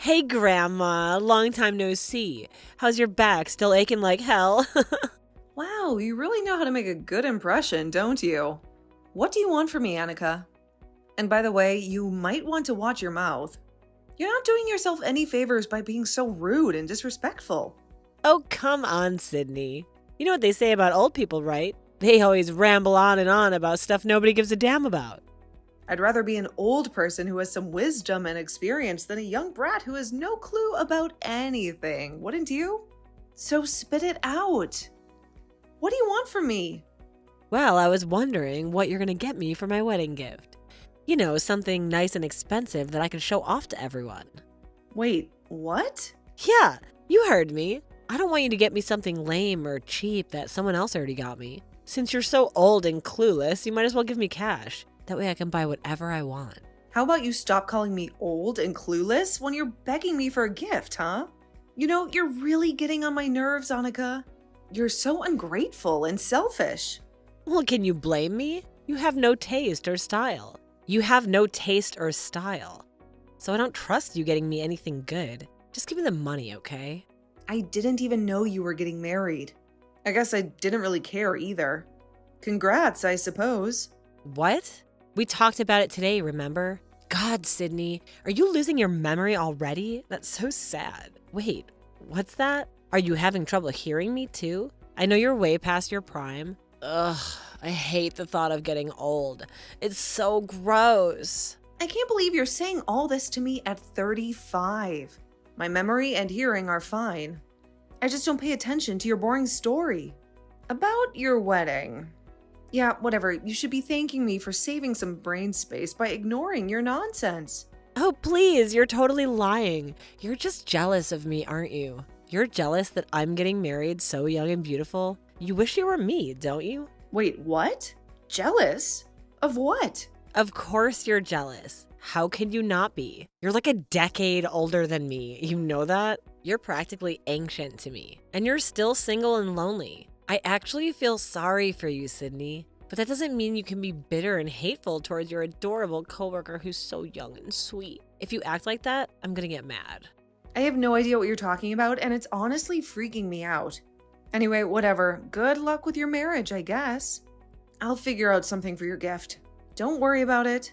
Hey, Grandma. Long time no see. How's your back? Still aching like hell? Wow, you really know how to make a good impression, don't you? What do you want from me, Annika? And by the way, you might want to watch your mouth. You're not doing yourself any favors by being so rude and disrespectful. Oh, come on, Sydney. You know what they say about old people, right? They always ramble on and on about stuff nobody gives a damn about. I'd rather be an old person who has some wisdom and experience than a young brat who has no clue about anything, wouldn't you? So spit it out. What do you want from me? Well, I was wondering what you're gonna get me for my wedding gift. You know, something nice and expensive that I can show off to everyone. Wait, what? Yeah, you heard me. I don't want you to get me something lame or cheap that someone else already got me. Since you're so old and clueless, you might as well give me cash. That way I can buy whatever I want. How about you stop calling me old and clueless when you're begging me for a gift, huh? You know, you're really getting on my nerves, Annika. You're so ungrateful and selfish. Well, can you blame me? You have no taste or style. You have no taste or style. So I don't trust you getting me anything good. Just give me the money, okay? I didn't even know you were getting married. I guess I didn't really care either. Congrats, I suppose. What? We talked about it today, remember? God, Sydney, are you losing your memory already? That's so sad. Wait, what's that? Are you having trouble hearing me too? I know you're way past your prime. Ugh, I hate the thought of getting old. It's so gross. I can't believe you're saying all this to me at 35. My memory and hearing are fine. I just don't pay attention to your boring story. About your wedding. Yeah, whatever. You should be thanking me for saving some brain space by ignoring your nonsense. Oh, please, you're totally lying. You're just jealous of me, aren't you? You're jealous that I'm getting married so young and beautiful. You wish you were me, don't you? Wait, what? Jealous? Of what? Of course you're jealous. How can you not be? You're like a decade older than me. You know that? You're practically ancient to me. And you're still single and lonely. I actually feel sorry for you, Sydney. But that doesn't mean you can be bitter and hateful towards your adorable coworker who's so young and sweet. If you act like that, I'm gonna get mad. I have no idea what you're talking about, and it's honestly freaking me out. Anyway, whatever. Good luck with your marriage, I guess. I'll figure out something for your gift. Don't worry about it.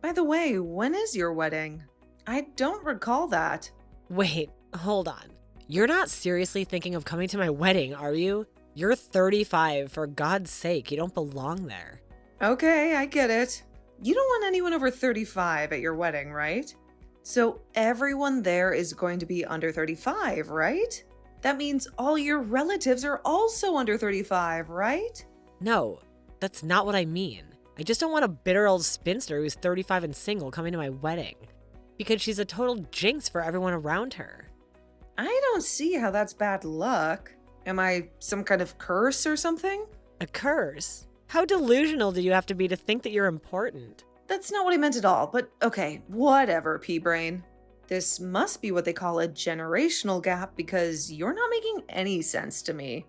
By the way, when is your wedding? I don't recall that. Wait, hold on. You're not seriously thinking of coming to my wedding, are you? You're 35, for God's sake, you don't belong there. Okay, I get it. You don't want anyone over 35 at your wedding, right? So everyone there is going to be under 35, right? That means all your relatives are also under 35, right? No, that's not what I mean. I just don't want a bitter old spinster who's 35 and single coming to my wedding. Because she's a total jinx for everyone around her. I don't see how that's bad luck. Am I some kind of curse or something? A curse? How delusional do you have to be to think that you're important? That's not what I meant at all, but okay, whatever, pea-brain. This must be what they call a generational gap because you're not making any sense to me.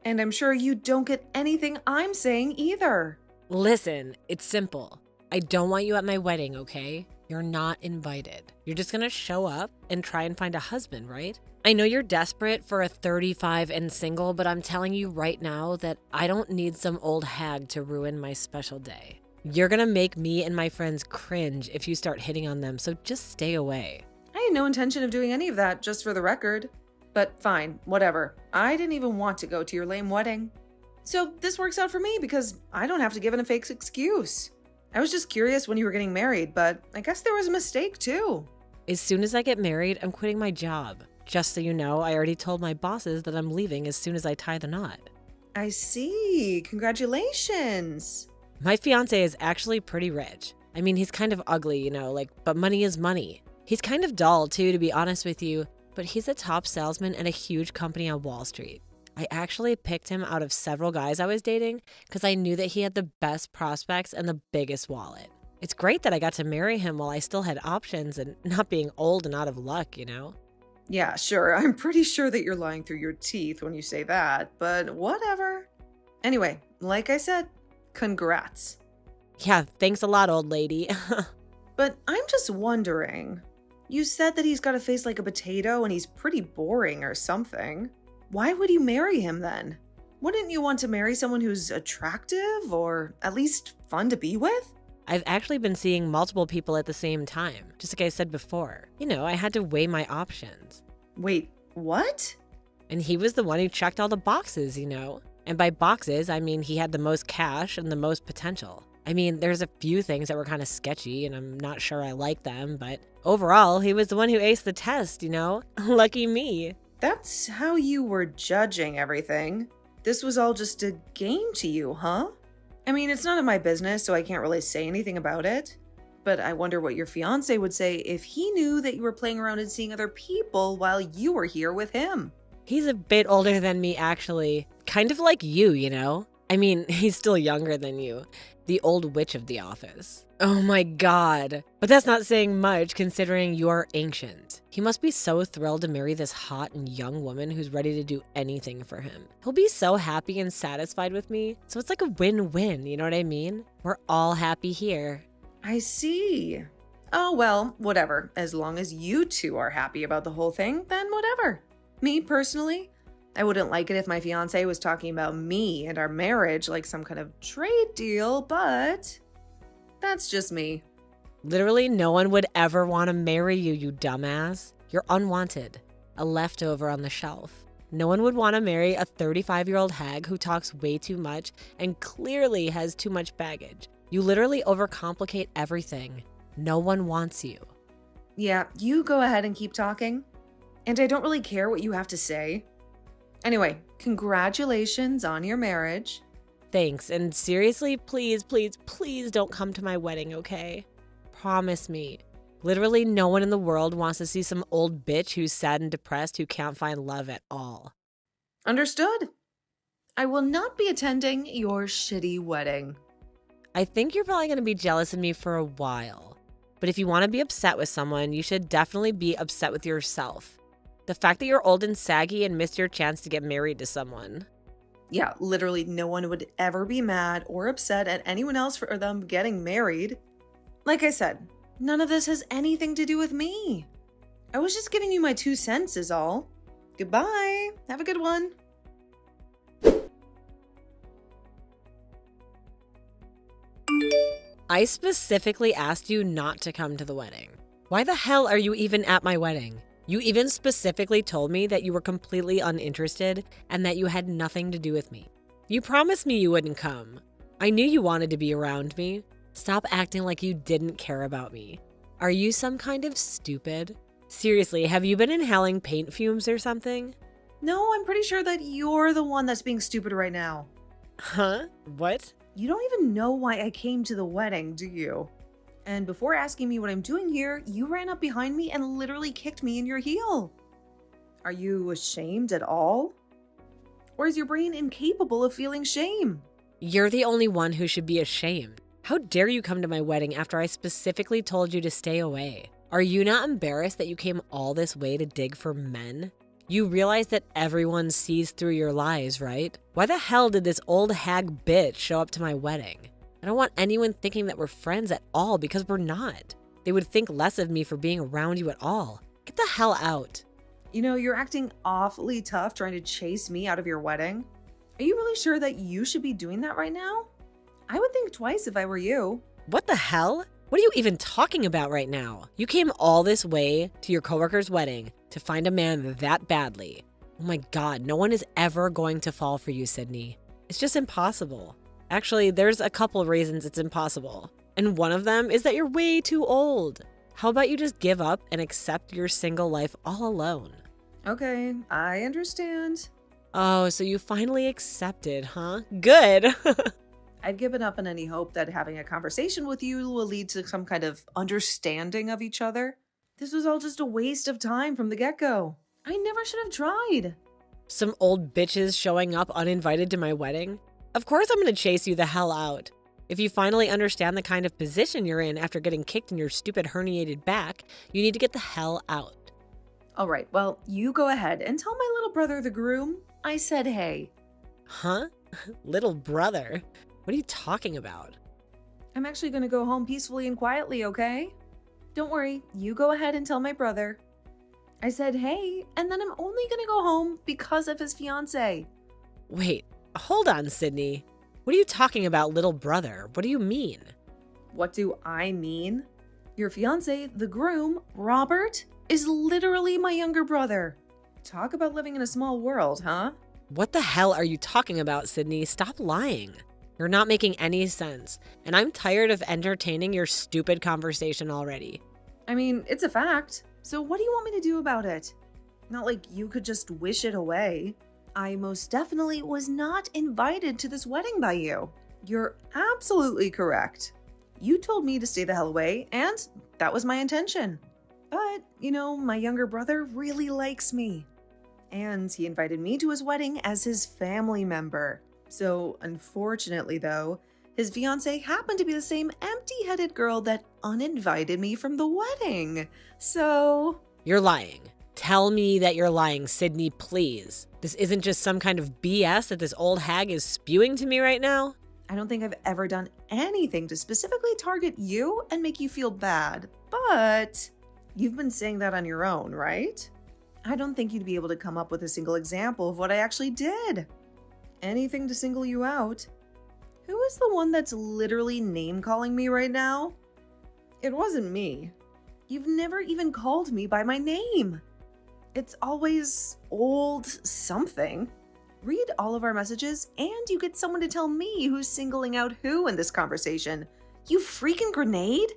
And I'm sure you don't get anything I'm saying either. Listen, it's simple. I don't want you at my wedding, okay? You're not invited. You're just gonna show up and try and find a husband, right? I know you're desperate for a 35 and single, but I'm telling you right now that I don't need some old hag to ruin my special day. You're gonna make me and my friends cringe if you start hitting on them, so just stay away. I had no intention of doing any of that, just for the record. But fine, whatever. I didn't even want to go to your lame wedding. So this works out for me because I don't have to give in a fake excuse. I was just curious when you were getting married, but I guess there was a mistake too. As soon as I get married, I'm quitting my job. Just so you know, I already told my bosses that I'm leaving as soon as I tie the knot. I see. Congratulations. My fiance is actually pretty rich. I mean, he's kind of ugly, you know, but money is money. He's kind of dull too, to be honest with you, but he's a top salesman at a huge company on Wall Street. I actually picked him out of several guys I was dating because I knew that he had the best prospects and the biggest wallet. It's great that I got to marry him while I still had options and not being old and out of luck, you know? Yeah, sure. I'm pretty sure that you're lying through your teeth when you say that, but whatever. Anyway, like I said, congrats. Yeah, thanks a lot, old lady. But I'm just wondering, You said that he's got a face like a potato and he's pretty boring or something. Why would you marry him then? Wouldn't you want to marry someone who's attractive or at least fun to be with? I've actually been seeing multiple people at the same time, just like I said before. I had to weigh my options. Wait, what? And he was the one who checked all the boxes. And by boxes, I mean he had the most cash and the most potential. I mean, there's a few things that were kind of sketchy and I'm not sure I like them, but overall, he was the one who aced the test. Lucky me. That's how you were judging everything. This was all just a game to you, huh? I mean, it's none of my business, so I can't really say anything about it. But I wonder what your fiancé would say if he knew that you were playing around and seeing other people while you were here with him. He's a bit older than me, actually. Kind of like you. I mean, he's still younger than you. The old witch of the office. Oh my god. But that's not saying much considering you're ancient. He must be so thrilled to marry this hot and young woman who's ready to do anything for him. He'll be so happy and satisfied with me. So it's like a win-win, you know what I mean? We're all happy here. I see. Oh, well, whatever. As long as you two are happy about the whole thing, then whatever. Me, personally, I wouldn't like it if my fiancé was talking about me and our marriage like some kind of trade deal, but that's just me. Literally, no one would ever want to marry you, you dumbass. You're unwanted. A leftover on the shelf. No one would want to marry a 35-year-old hag who talks way too much and clearly has too much baggage. You literally overcomplicate everything. No one wants you. Yeah, you go ahead and keep talking. And I don't really care what you have to say. Anyway, congratulations on your marriage. Thanks, and seriously, please, please, please don't come to my wedding, okay? Promise me. Literally no one in the world wants to see some old bitch who's sad and depressed who can't find love at all. Understood. I will not be attending your shitty wedding. I think you're probably going to be jealous of me for a while. But if you want to be upset with someone, you should definitely be upset with yourself. The fact that you're old and saggy and missed your chance to get married to someone. Yeah, literally no one would ever be mad or upset at anyone else for them getting married. Like I said, none of this has anything to do with me. I was just giving you my 2 cents is all. Goodbye. Have a good one. I specifically asked you not to come to the wedding. Why the hell are you even at my wedding? You even specifically told me that you were completely uninterested and that you had nothing to do with me. You promised me you wouldn't come. I knew you wanted to be around me. Stop acting like you didn't care about me. Are you some kind of stupid? Seriously, have you been inhaling paint fumes or something? No, I'm pretty sure that you're the one that's being stupid right now. Huh? What? You don't even know why I came to the wedding, do you? And before asking me what I'm doing here, you ran up behind me and literally kicked me in your heel. Are you ashamed at all? Or is your brain incapable of feeling shame? You're the only one who should be ashamed. How dare you come to my wedding after I specifically told you to stay away? Are you not embarrassed that you came all this way to dig for men? You realize that everyone sees through your lies, right? Why the hell did this old hag bitch show up to my wedding? I don't want anyone thinking that we're friends at all because we're not. They would think less of me for being around you at all. Get the hell out. You know, you're acting awfully tough trying to chase me out of your wedding. Are you really sure that you should be doing that right now? I would think twice if I were you. What the hell? What are you even talking about right now? You came all this way to your coworker's wedding to find a man that badly. Oh my god, no one is ever going to fall for you, Sydney. It's just impossible. Actually, there's a couple reasons it's impossible. And one of them is that you're way too old. How about you just give up and accept your single life all alone? Okay, I understand. Oh, so you finally accepted, huh? Good. I've given up on any hope that having a conversation with you will lead to some kind of understanding of each other. This was all just a waste of time from the get-go. I never should have tried. Some old bitches showing up uninvited to my wedding? Of course I'm gonna chase you the hell out. If you finally understand the kind of position you're in after getting kicked in your stupid herniated back, you need to get the hell out. All right, well, you go ahead and tell my little brother, the groom, I said hey. Huh? Little brother? What are you talking about? I'm actually going to go home peacefully and quietly, okay? Don't worry, you go ahead and tell my brother. I said, hey, and then I'm only gonna go home because of his fiance. Wait, hold on, Sydney. What are you talking about, little brother? What do you mean? What do I mean? Your fiance, the groom, Robert, is literally my younger brother. Talk about living in a small world, huh? What the hell are you talking about, Sydney? Stop lying. You're not making any sense, and I'm tired of entertaining your stupid conversation already. I mean, it's a fact. So what do you want me to do about it? Not like you could just wish it away. I most definitely was not invited to this wedding by you. You're absolutely correct. You told me to stay the hell away, and that was my intention. But, my younger brother really likes me. And he invited me to his wedding as his family member. So, unfortunately though, his fiancée happened to be the same empty-headed girl that uninvited me from the wedding. So... You're lying. Tell me that you're lying, Sydney, please. This isn't just some kind of BS that this old hag is spewing to me right now? I don't think I've ever done anything to specifically target you and make you feel bad. But you've been saying that on your own, right? I don't think you'd be able to come up with a single example of what I actually did. Anything to single you out. Who is the one that's literally name-calling me right now? It wasn't me. You've never even called me by my name. It's always old something. Read all of our messages and you get someone to tell me who's singling out who in this conversation. You freaking grenade?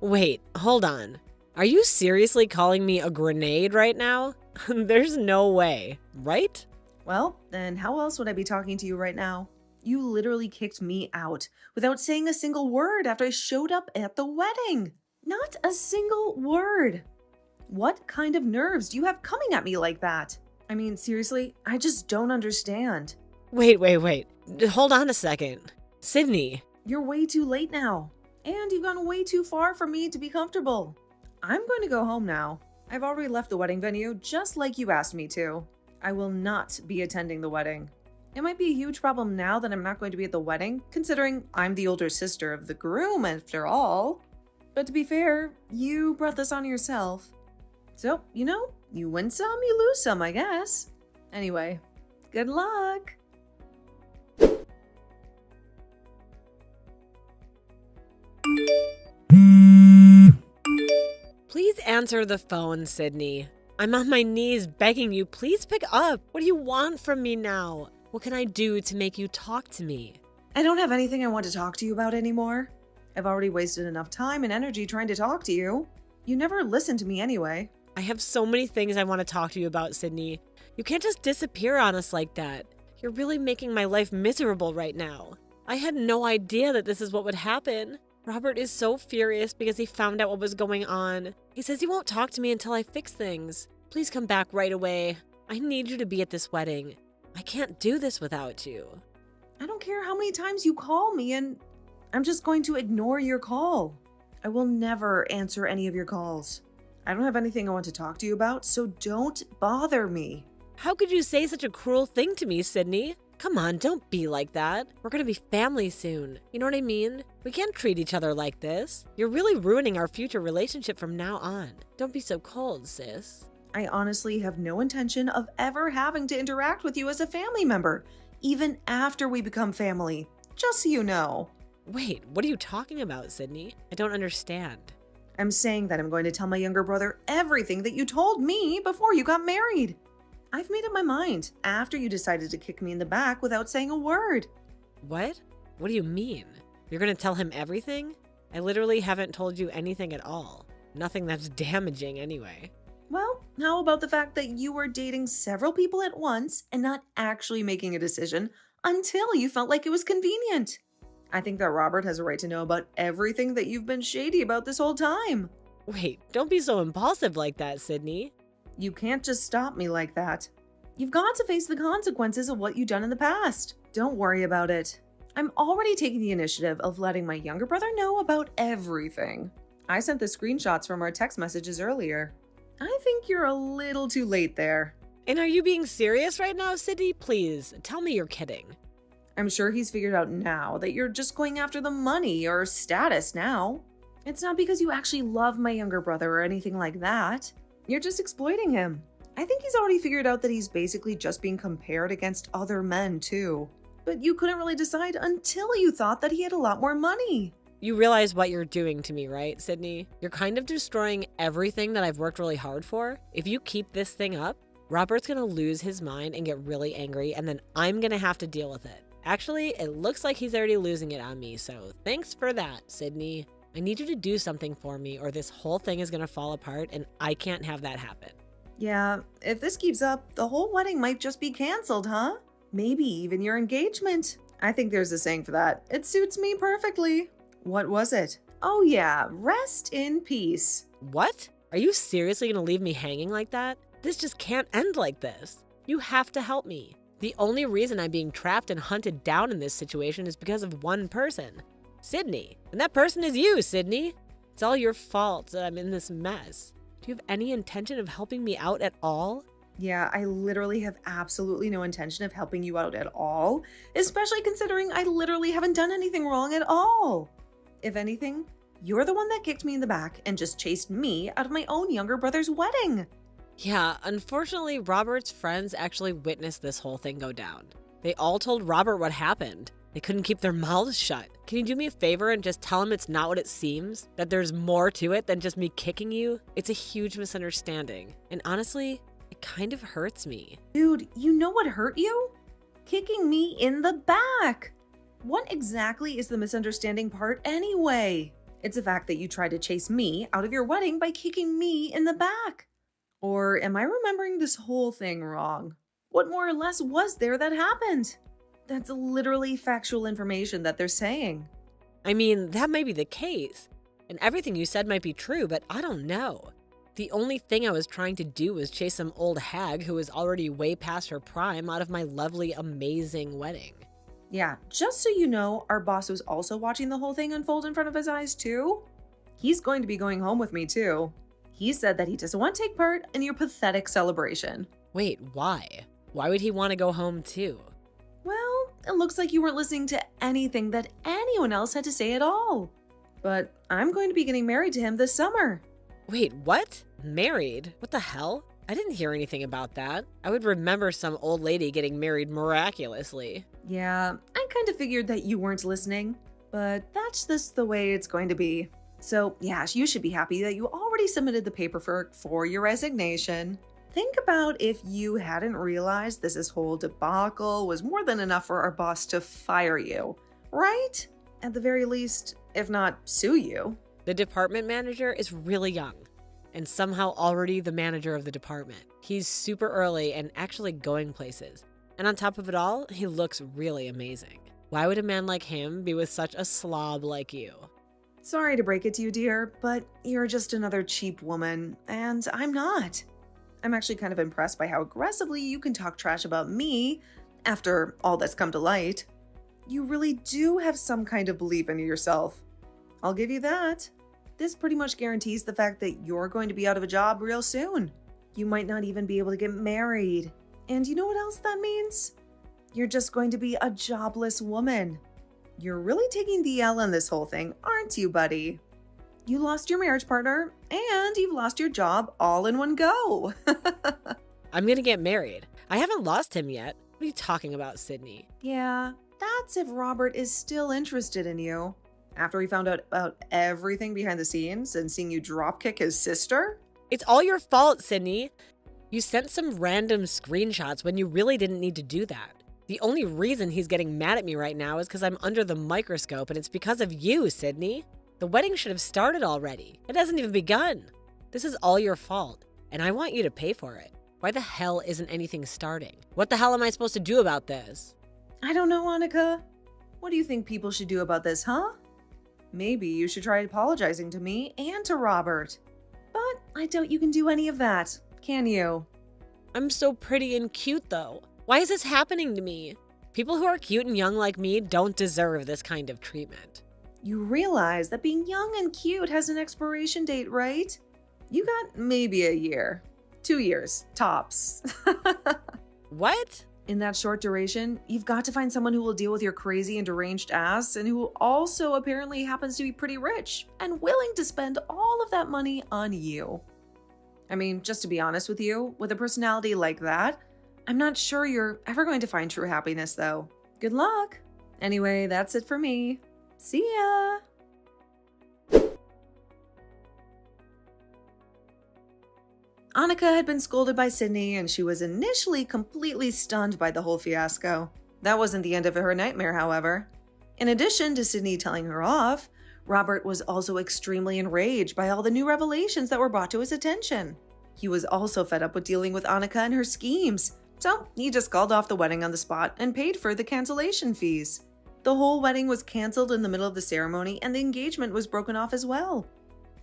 Wait, hold on. Are you seriously calling me a grenade right now? There's no way, right? Well, then how else would I be talking to you right now? You literally kicked me out without saying a single word after I showed up at the wedding. Not a single word. What kind of nerves do you have coming at me like that? I mean, seriously, I just don't understand. Wait. Hold on a second. Sydney. You're way too late now. And you've gone way too far for me to be comfortable. I'm going to go home now. I've already left the wedding venue just like you asked me to. I will not be attending the wedding. It might be a huge problem now that I'm not going to be at the wedding, considering I'm the older sister of the groom after all. But to be fair, you brought this on yourself. So, you win some, you lose some, I guess. Anyway, good luck. Please answer the phone, Sydney. I'm on my knees begging you, please pick up. What do you want from me now? What can I do to make you talk to me? I don't have anything I want to talk to you about anymore. I've already wasted enough time and energy trying to talk to you. You never listen to me anyway. I have so many things I want to talk to you about, Sydney. You can't just disappear on us like that. You're really making my life miserable right now. I had no idea that this is what would happen. Robert is so furious because he found out what was going on. He says he won't talk to me until I fix things. Please come back right away. I need you to be at this wedding. I can't do this without you. I don't care how many times you call me and I'm just going to ignore your call. I will never answer any of your calls. I don't have anything I want to talk to you about, so don't bother me. How could you say such a cruel thing to me, Sydney? Come on, don't be like that. We're gonna be family soon. You know what I mean? We can't treat each other like this. You're really ruining our future relationship from now on. Don't be so cold, sis. I honestly have no intention of ever having to interact with you as a family member, even after we become family, just so you know. Wait, what are you talking about, Sydney? I don't understand. I'm saying that I'm going to tell my younger brother everything that you told me before you got married. I've made up my mind after you decided to kick me in the back without saying a word. What? What do you mean? You're gonna tell him everything? I literally haven't told you anything at all. Nothing that's damaging anyway. Well, how about the fact that you were dating several people at once and not actually making a decision until you felt like it was convenient? I think that Robert has a right to know about everything that you've been shady about this whole time. Wait, don't be so impulsive like that, Sydney. You can't just stop me like that. You've got to face the consequences of what you've done in the past. Don't worry about it. I'm already taking the initiative of letting my younger brother know about everything. I sent the screenshots from our text messages earlier. I think you're a little too late there. And are you being serious right now, Sydney? Please, tell me you're kidding. I'm sure he's figured out now that you're just going after the money or status now. It's not because you actually love my younger brother or anything like that. You're just exploiting him. I think he's already figured out that he's basically just being compared against other men, too. But you couldn't really decide until you thought that he had a lot more money. You realize what you're doing to me, right, Sydney? You're kind of destroying everything that I've worked really hard for. If you keep this thing up, Robert's gonna lose his mind and get really angry, and then I'm gonna have to deal with it. Actually, it looks like he's already losing it on me, so thanks for that, Sydney. I need you to do something for me or this whole thing is gonna fall apart and I can't have that happen. Yeah, if this keeps up, the whole wedding might just be canceled, huh? Maybe even your engagement. I think there's a saying for that. It suits me perfectly. What was it? Oh yeah, rest in peace. What? Are you seriously gonna leave me hanging like that? This just can't end like this. You have to help me. The only reason I'm being trapped and hunted down in this situation is because of one person, Sydney. And that person is you, Sydney. It's all your fault that I'm in this mess. Do you have any intention of helping me out at all? Yeah, I literally have absolutely no intention of helping you out at all, especially considering I literally haven't done anything wrong at all. If anything, you're the one that kicked me in the back and just chased me out of my own younger brother's wedding. Yeah, unfortunately, Robert's friends actually witnessed this whole thing go down. They all told Robert what happened. They couldn't keep their mouths shut. Can you do me a favor and just tell him it's not what it seems? That there's more to it than just me kicking you? It's a huge misunderstanding. And honestly, it kind of hurts me. Dude, you know what hurt you? Kicking me in the back. What exactly is the misunderstanding part anyway? It's the fact that you tried to chase me out of your wedding by kicking me in the back. Or am I remembering this whole thing wrong? What more or less was there that happened? That's literally factual information that they're saying. I mean, that may be the case. And everything you said might be true, but I don't know. The only thing I was trying to do was chase some old hag who was already way past her prime out of my lovely, amazing wedding. Yeah, just so you know, our boss was also watching the whole thing unfold in front of his eyes too. He's going to be going home with me too. He said that he doesn't want to take part in your pathetic celebration. Wait, why? Why would he want to go home too? Well, it looks like you weren't listening to anything that anyone else had to say at all. But I'm going to be getting married to him this summer. Wait, what? Married? What the hell? I didn't hear anything about that. I would remember some old lady getting married miraculously. Yeah, I kind of figured that you weren't listening, but that's just the way it's going to be. So yeah, you should be happy that you already submitted the paperwork for your resignation. Think about if you hadn't realized this whole debacle was more than enough for our boss to fire you, right? At the very least, if not sue you. The department manager is really young and somehow already the manager of the department. He's super early and actually going places. And on top of it all, he looks really amazing. Why would a man like him be with such a slob like you? Sorry to break it to you, dear, but you're just another cheap woman, and I'm not. I'm actually kind of impressed by how aggressively you can talk trash about me after all that's come to light. You really do have some kind of belief in yourself. I'll give you that. This pretty much guarantees the fact that you're going to be out of a job real soon. You might not even be able to get married. And you know what else that means? You're just going to be a jobless woman. You're really taking the L in this whole thing, aren't you, buddy? You lost your marriage partner, and you've lost your job all in one go. I'm gonna get married. I haven't lost him yet. What are you talking about, Sydney? Yeah, that's if Robert is still interested in you. After he found out about everything behind the scenes and seeing you dropkick his sister? It's all your fault, Sydney. You sent some random screenshots when you really didn't need to do that. The only reason he's getting mad at me right now is because I'm under the microscope, and it's because of you, Sydney. The wedding should have started already. It hasn't even begun. This is all your fault, and I want you to pay for it. Why the hell isn't anything starting? What the hell am I supposed to do about this? I don't know, Annika. What do you think people should do about this, huh? Maybe you should try apologizing to me and to Robert. But I doubt you can do any of that, can you? I'm so pretty and cute, though. Why is this happening to me? People who are cute and young like me don't deserve this kind of treatment. You realize that being young and cute has an expiration date, right? You got maybe a year. 2 years, tops. What? In that short duration, you've got to find someone who will deal with your crazy and deranged ass and who also apparently happens to be pretty rich and willing to spend all of that money on you. I mean, just to be honest with you, with a personality like that, I'm not sure you're ever going to find true happiness though. Good luck! Anyway, that's it for me. See ya! Annika had been scolded by Sydney, and she was initially completely stunned by the whole fiasco. That wasn't the end of her nightmare, however. In addition to Sydney telling her off, Robert was also extremely enraged by all the new revelations that were brought to his attention. He was also fed up with dealing with Annika and her schemes, so he just called off the wedding on the spot and paid for the cancellation fees. The whole wedding was cancelled in the middle of the ceremony, and the engagement was broken off as well.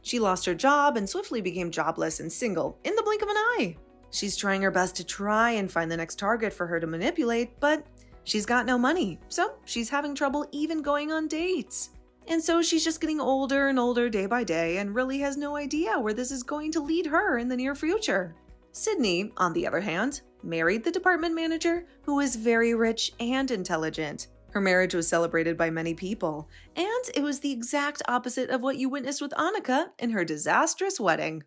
She lost her job and swiftly became jobless and single in the blink of an eye. She's trying her best to try and find the next target for her to manipulate, but she's got no money, so she's having trouble even going on dates. And so she's just getting older and older day by day and really has no idea where this is going to lead her in the near future. Sydney, on the other hand, married the department manager who is very rich and intelligent. Her marriage was celebrated by many people, and it was the exact opposite of what you witnessed with Annika in her disastrous wedding.